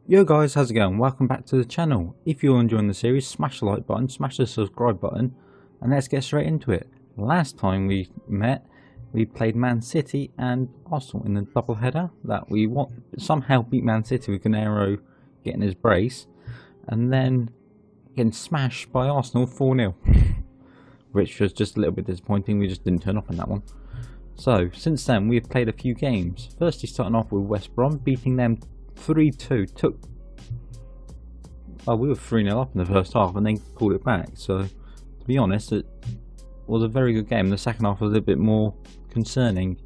Yo guys, how's it going? Welcome back to the channel. If you're enjoying the series, smash the like button, smash the subscribe button, and let's get straight into it. Last time we met, we played Man City and Arsenal in a double header that we somehow beat Man City with Gennaro getting his brace, and then getting smashed by Arsenal 4-0, which was just a little bit disappointing. We just didn't turn up in that one. So since then we've played a few games. Firstly, starting off with West Brom, beating them 3-2. We were 3-0 up in the first half and then pulled it back. So to be honest, it was a very good game. The second half was a bit more concerning,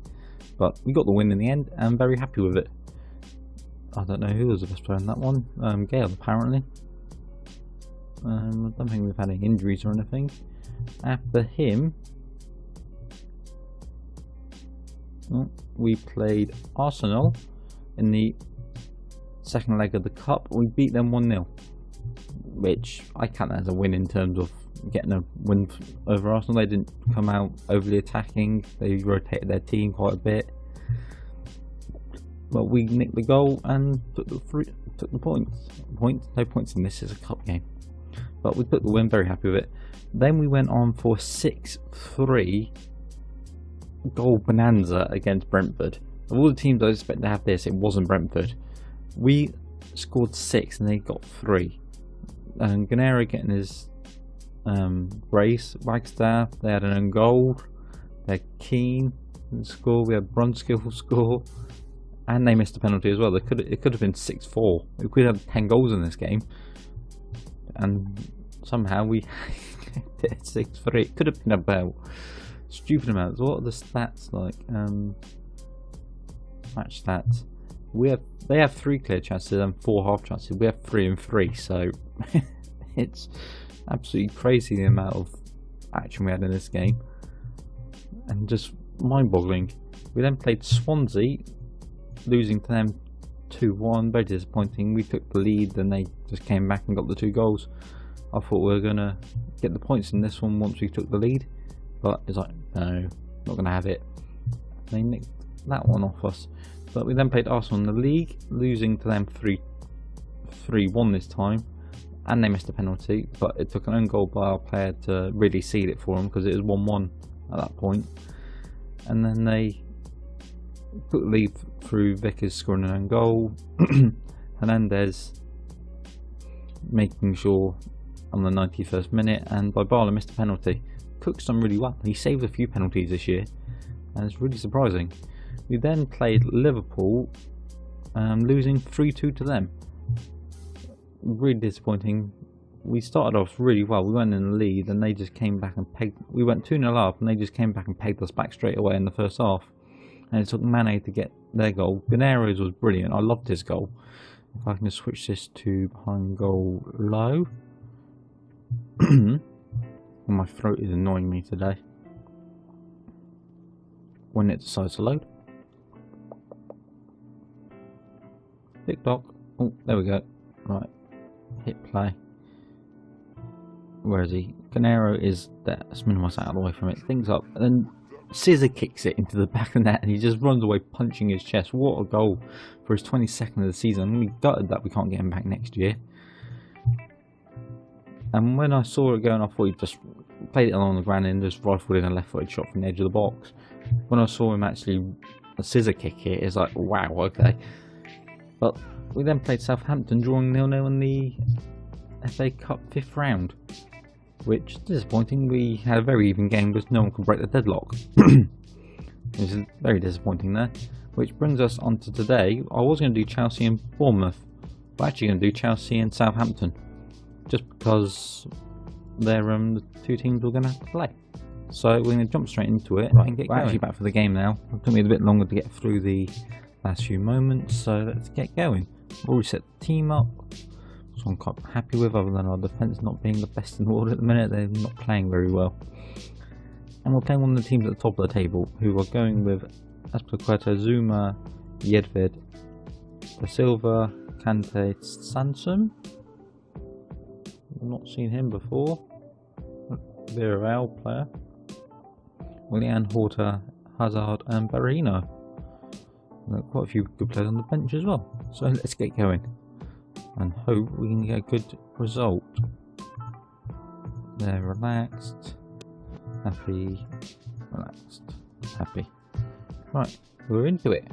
but we got the win in the end and I'm very happy with it. I don't know who was the best player in that one. Gale apparently. I don't think we've had any injuries or anything. After him, we played Arsenal in the second leg of the cup. We beat them 1-0, which I count as a win in terms of getting a win over Arsenal. They didn't come out overly attacking, they rotated their team quite a bit, but we nicked the goal and took the points. No points in this, is a cup game, but we took the win, very happy with it. Then we went on for 6-3 goal bonanza against Brentford. Of all the teams I was expecting to have this, it wasn't Brentford. We scored 6 and they got 3. And Gennaro getting his brace, Wagstaff, they had an own goal, they had Keane score, we had Brunskill score, and they missed a penalty as well. It could have been 6-4. We could have 10 goals in this game, and somehow we did 6-3. It could have been about stupid amounts. What are the stats like? Match stats. They have 3 clear chances and 4 half chances. We have 3 and 3, so it's absolutely crazy the amount of action we had in this game, and just mind-boggling. We then played Swansea, losing to them 2-1. Very disappointing. We took the lead, and they just came back and got the 2 goals. I thought we were gonna get the points in this one once we took the lead, but it's like, no, not gonna have it. They nicked that one off us. But we then played Arsenal in the league, losing to them 3-1 this time, and they missed a penalty, but it took an own goal by our player to really seal it for them, because it was 1-1 at that point. And then they took the lead through Vickers scoring an own goal, Hernandez making sure on the 91st minute, and Dybala missed a penalty. Cook's done really well. He saved a few penalties this year, and it's really surprising. We then played Liverpool, losing 3-2 to them. Really disappointing. We started off really well. We went in the lead and they just came back and pegged. We went 2-0 up and they just came back and pegged us back straight away in the first half. And it took Mane to get their goal. Gennaro's was brilliant. I loved his goal. If I can just switch this to behind goal low. My throat is annoying me today when it decides to load. TikTok. Oh, there we go. Right. Hit play. Where is he? Gennaro is there. Let's minimise that out of the way from it. Things up. And then scissor kicks it into the back of the net and he just runs away punching his chest. What a goal for his 22nd of the season. I'm really gutted that we can't get him back next year. And when I saw it going, I thought he just played it along the ground and just rifled in a left-footed shot from the edge of the box. When I saw him actually scissor kick it, it's like, wow, okay. But we then played Southampton, drawing 0-0 in the FA Cup 5th round, which is disappointing. We had a very even game because no one could break the deadlock. Which is very disappointing there. Which brings us on to today. I was going to do Chelsea and Bournemouth, but actually going to do Chelsea and Southampton, just because they're the 2 teams we're going to have to play. So we're going to jump straight into it and get going. Actually back for the game now. It took me a bit longer to get through the last few moments, so let's get going. We've already set the team up, so I'm quite happy with, other than our defence not being the best in the world at the minute. They're not playing very well. And we're playing one of the teams at the top of the table, who are going with Azpilicueta, Zuma, Yedved, Da Silva, Kante, Sansom. I've not seen him before. Villarreal player. Willian, Horta, Hazard and Barino. Quite a few good players on the bench as well. So let's get going. and hope we can get a good result. They're relaxed, happy, relaxed, happy. Right, we're into it.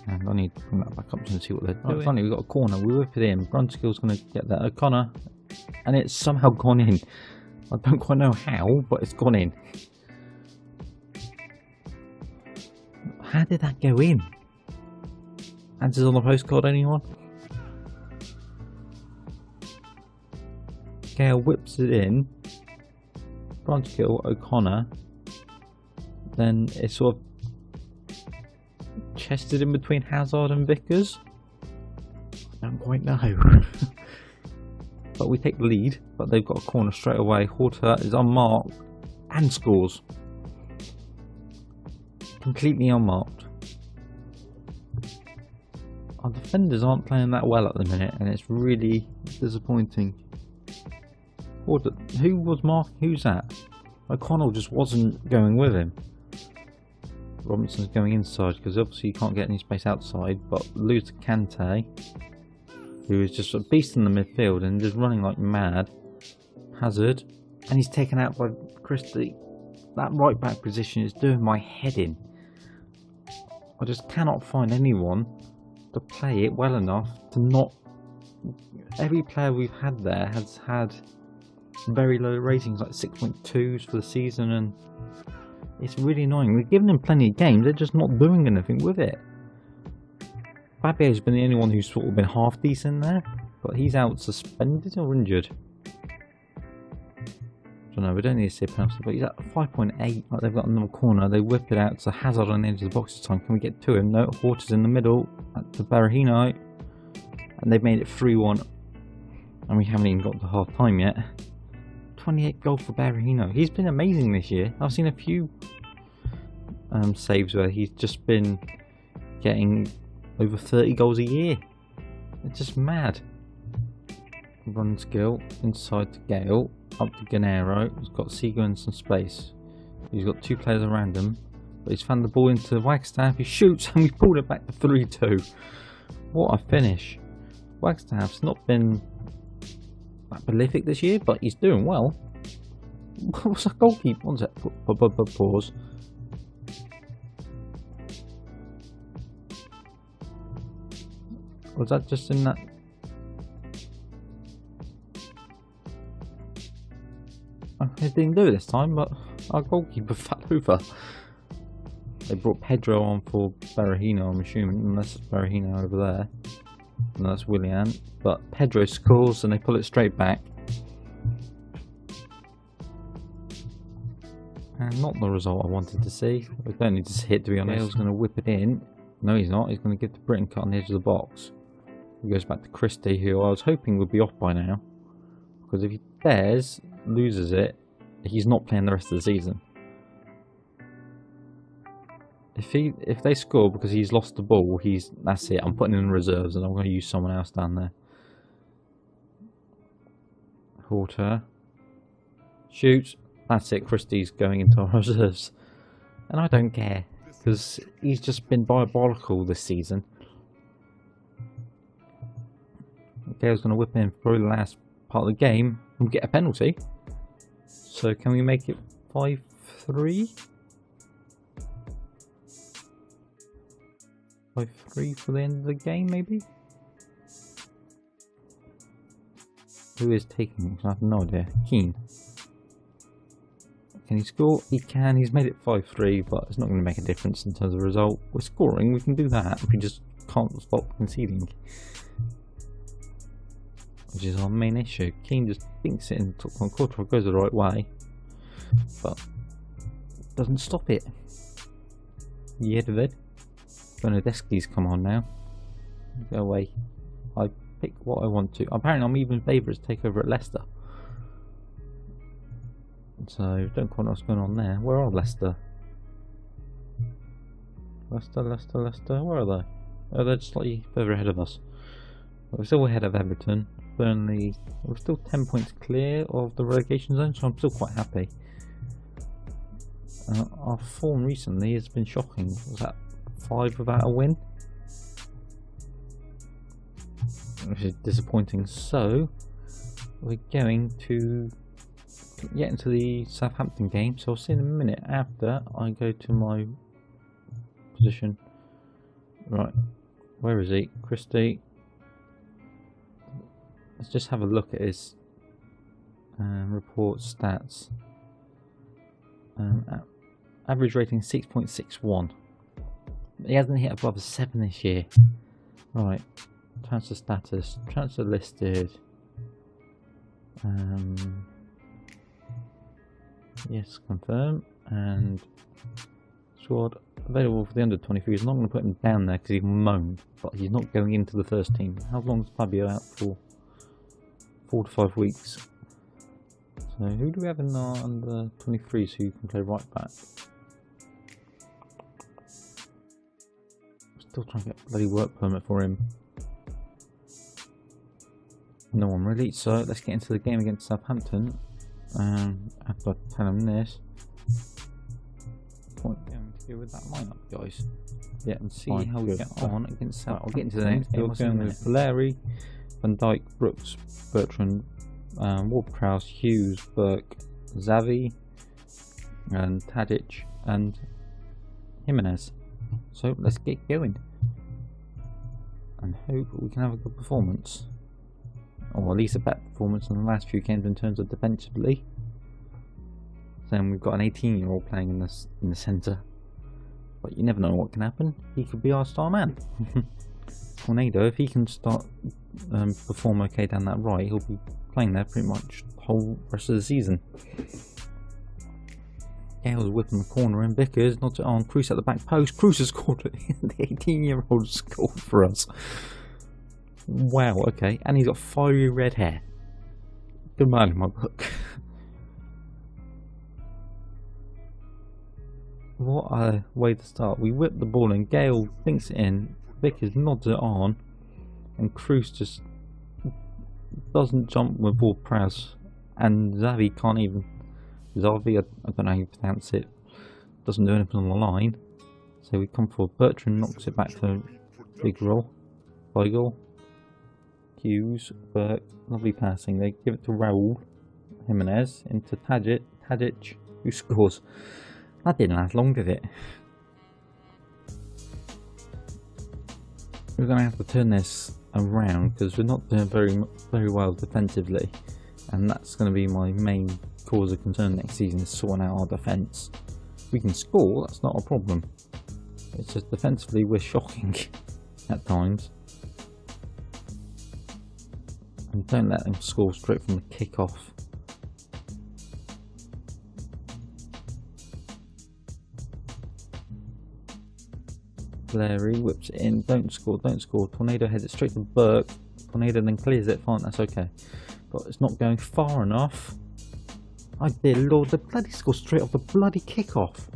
And I need to bring that back up to see what they're doing. Finally, we've got a corner. We whip it in. Brunskill's going to get that. O'Connor. And it's somehow gone in. I don't quite know how, but it's gone in. How did that go in? Answers on the postcard, anyone? Gale whips it in. Brunskill, O'Connor. Then it's sort of chested in between Hazard and Vickers. I don't quite know. But we take the lead, but they've got a corner straight away. Horta is unmarked and scores. Completely unmarked. Our defenders aren't playing that well at the minute, and it's really disappointing. Horta, who was marking? Who's that? O'Connell just wasn't going with him. Robinson's going inside because obviously you can't get any space outside, but lose to Kante, who is just a beast in the midfield and just running like mad. Hazard, and he's taken out by Christie. That right back position is doing my head in. I just cannot find anyone to play it well enough to not... Every player we've had there has had very low ratings, like 6.2s for the season, and it's really annoying. We've given them plenty of games, they're just not doing anything with it. Fabio's been the only one who's sort of been half decent there, but he's out suspended or injured. I don't know, we don't need to see a penalty, but he's at 5.8, like they've got another corner, they whip it out to Hazard on the edge of the box this time. Can we get to him? No, Horta's in the middle, to Berahino, and they've made it 3-1, and we haven't even got to half time yet. 28 goals for Berahino. He's been amazing this year. I've seen a few saves where he's just been getting over 30 goals a year. It's just mad. Run skill inside to Gale, up to Gennaro. He's got Seago in some space. He's got two players around him, but he's found the ball into Wagstaff. He shoots and we pulled it back to 3-2. What a finish. Wagstaff's not been that prolific this year, but he's doing well. What's that goalkeeper? What's that? Pause. Was that just in that? He didn't do it this time, but our goalkeeper fell over. They brought Pedro on for Berahino, I'm assuming, unless it's Berahino over there. And that's Willian. But Pedro scores and they pull it straight back. And not the result I wanted to see. We don't need to see it, to be honest. Gale's going to whip it in. No, he's not. He's going to give the Britain cut on the edge of the box. He goes back to Christie, who I was hoping would be off by now. Because if he dares, loses it, he's not playing the rest of the season. If they score because he's lost the ball, that's it. I'm putting in reserves and I'm going to use someone else down there. Horta shoots. That's it. Christie's going into our reserves, and I don't care because he's just been diabolical this season. Gale's going to whip in for the last part of the game and get a penalty. So can we make it 5-3? 5-3 for the end of the game, maybe? Who is taking it? I have no idea. Keane. Can he score? He can. He's made it 5-3, but it's not going to make a difference in terms of the result. We're scoring, we can do that. We just can't stop conceding, which is our main issue. Keane just thinks it in top one quarter, goes the right way, but doesn't stop it. Yeah, David. Bernadeschi's come on now. Go away. I pick what I want to. Apparently I'm even favourites to take over at Leicester. So don't quite know what's going on there. Where are Leicester? Leicester. Where are they? Oh, they're just slightly further ahead of us. We're still ahead of Everton. Burnley, we're still 10 points clear of the relegation zone, so I'm still quite happy. Our form recently has been shocking. Was that 5 without a win? which is disappointing. So we're going to get into the Southampton game. So I'll see in a minute after I go to my position. Right, where is he? Christie. Let's just have a look at his report stats. Average rating 6.61. He hasn't hit above a 7 this year. Right, transfer status, transfer listed. Yes, confirm. And squad available for the under 23. He's not going to put him down there because he moaned, but he's not going into the first team. How long is Fabio out for? 4 to 5 weeks. So who do we have in our under 23s who can play right back? Still trying to get a bloody work permit for him. No one really. So let's get into the game against Southampton. After I tell him this, point going to go with that lineup, guys. Yeah, and see how we get on against Southampton. I'll get into the next game. We're going with Valeri, Van Dijk, Brooks, Bertrand, Ward-Prowse, Hughes, Burke, Xavi, and Tadic, and Jimenez. So let's get going and hope we can have a good performance, or at least a better performance than the last few games in terms of defensively. Then we've got an 18-year-old playing in the centre, but you never know what can happen. He could be our star man. Tornado, if he can start perform okay down that right, he'll be playing there pretty much the whole rest of the season. Gale's whipping the corner in. Vickers nods it on. Cruz at the back post. Cruz has scored it. The 18-year-old scored for us. Wow, okay. And he's got fiery red hair. Good man in my book. What a way to start. We whip the ball in. Gale thinks it in. Vickers nods it on. And Cruz just doesn't jump with Ward-Prowse. And Xavi can't even. Xavi, I don't know how you pronounce it, doesn't do anything on the line. So we come forward. Bertrand knocks it back to big roll. Weigl, Hughes, Burke, lovely passing. They give it to Raul Jimenez into Tadic, who scores. That didn't last long, did it? We're going to have to turn this around because we're not doing very well defensively, and that's going to be my main cause of concern next season, is sorting out our defence. We can score, that's not a problem. It's just defensively we're shocking at times. And don't let them score straight from the kick-off. Larry whips it in, don't score. Tornado heads it straight to Burke. Tornado then clears it, fine, that's okay. But it's not going far enough. Oh dear lord, the bloody score straight off the bloody kick-off.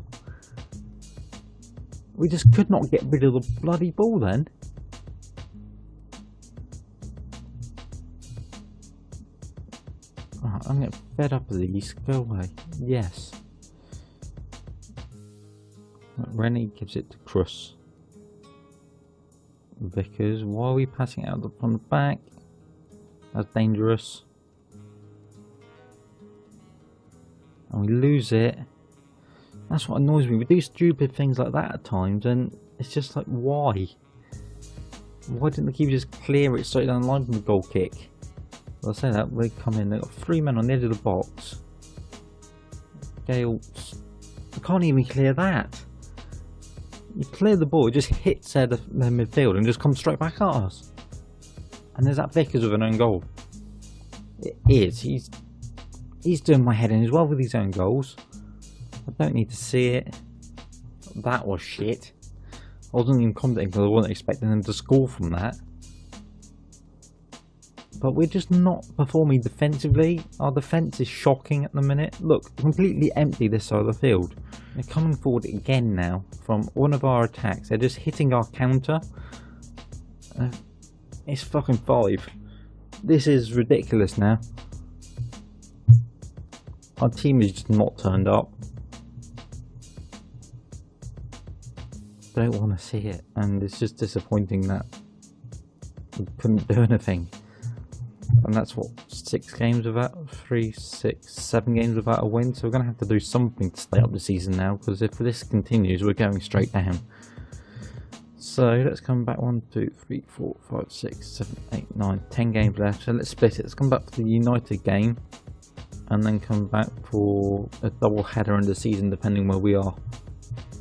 We just could not get rid of the bloody ball then. Oh, I'm getting fed up of these. Go away. Yes. Rennie gives it to Cruz. Vickers, why are we passing it out from the back? That's dangerous. And we lose it. That's what annoys me. We do stupid things like that at times, and it's just like, why? Why didn't the keeper just clear it straight down the line from the goal kick? Well, I say that, they come in, they've got 3 men on the edge of the box. Gale, I can't even clear that. You clear the ball, it just hits their midfield and just comes straight back at us. And there's that Vickers with an own goal. It is, he's doing my head in as well with his own goals. I don't need to see it. That was shit. I wasn't even commenting because I wasn't expecting them to score from that. But we're just not performing defensively. Our defence is shocking at the minute. Look, completely empty this side of the field. They're coming forward again now from one of our attacks. They're just hitting our counter. It's fucking 5. This is ridiculous now. Our team is just not turned up. Don't want to see it, and it's just disappointing that we couldn't do anything. And that's what, 6 games without 7 games without a win. So we're going to have to do something to stay up the season now, because if this continues, we're going straight down. So let's come back 1, 2, 3, 4, 5, 6, 7, 8, 9, 10 games left. So let's split it. Let's come back for the United game, and then come back for a double header in the season, depending where we are.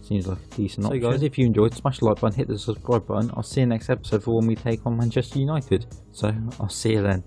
Seems like a decent option. So guys, if you enjoyed, smash the like button, hit the subscribe button. I'll see you next episode for when we take on Manchester United. So I'll see you then.